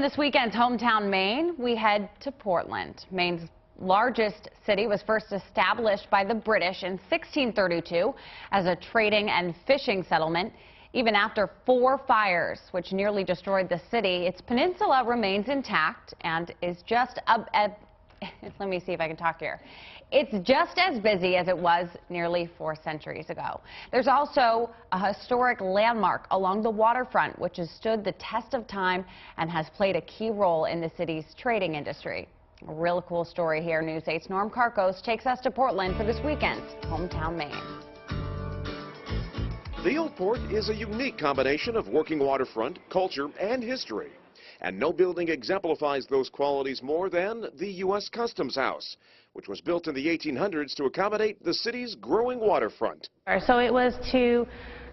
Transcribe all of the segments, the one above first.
this weekend's Hometown Maine, we head to Portland. Maine's largest city was first established by the British in 1632 as a trading and fishing settlement. Even after 4 fires, which nearly destroyed the city, its peninsula remains intact and is just let me see if I can talk here. It's just as busy as it was nearly 4 centuries ago. There's also a historic landmark along the waterfront, which has stood the test of time and has played a key role in the city's trading industry. A real cool story here. News 8's Norm Karkos takes us to Portland for this weekend's Hometown Maine. The Old Port is a unique combination of working waterfront, culture, and history. And no building exemplifies those qualities more than the U.S. Customs House, which was built in the 1800s to accommodate the city's growing waterfront. So it was to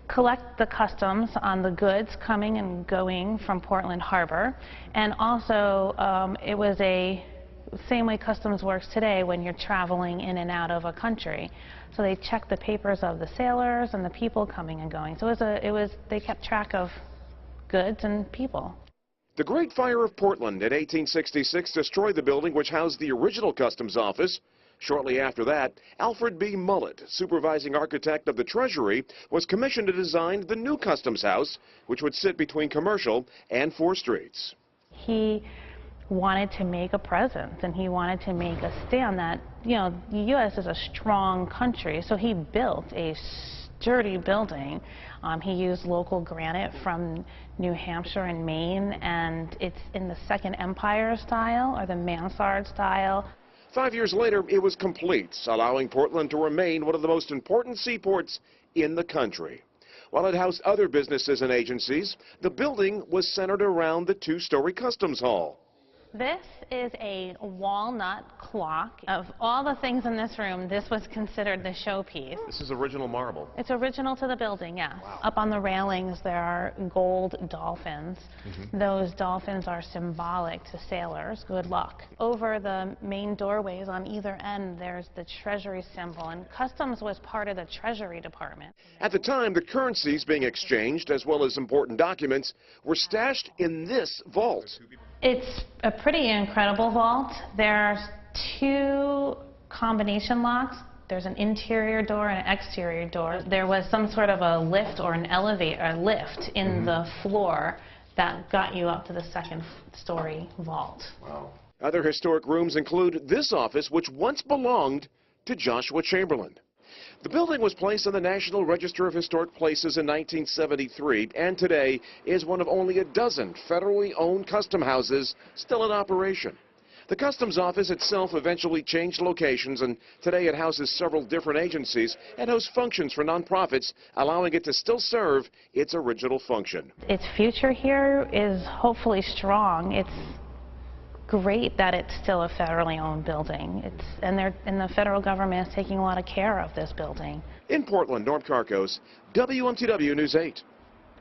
collect the customs on the goods coming and going from Portland Harbor, and also it was a same way customs works today when you're traveling in and out of a country. So they checked the papers of the sailors and the people coming and going. So they kept track of goods and people. The Great Fire of Portland in 1866 destroyed the building which housed the original customs office. Shortly after that, Alfred B. Mullett, supervising architect of the Treasury, was commissioned to design the new customs house, which would sit between Commercial and 4th Streets. He wanted to make a presence, and he wanted to make a stand that, you know, the U.S. is a strong country, so he built a sturdy building. He used local granite from New Hampshire and Maine, and it's in the Second Empire style, or the Mansard style. 5 years later, it was complete, allowing Portland to remain one of the most important seaports in the country. While it housed other businesses and agencies, the building was centered around the 2-story Customs Hall. This is a walnut clock. Of all the things in this room, this was considered the showpiece. This is original marble. It's original to the building, yes. Wow. Up on the railings there are gold dolphins. Those dolphins are symbolic to sailors, good luck. Over the main doorways on either end there's the Treasury symbol, and Customs was part of the Treasury Department. At the time, the currencies being exchanged, as well as important documents, were stashed in this vault. It's a pretty incredible vault. There's 2 combination locks. There's an interior door and an exterior door. There was some sort of a lift or an elevator, a lift in the floor that got you up to the 2nd-story vault. Wow. Other historic rooms include this office, which once belonged to Joshua Chamberlain. The building was placed on the National Register of Historic Places in 1973 and today is one of only a dozen federally owned custom houses still in operation. The Customs Office itself eventually changed locations, and today it houses several different agencies and hosts functions for nonprofits, allowing it to still serve its original function. Its future here is hopefully strong. It's great that it's still a federally owned building. And the federal government is taking a lot of care of this building. In Portland, Norm Karkos, WMTW News 8.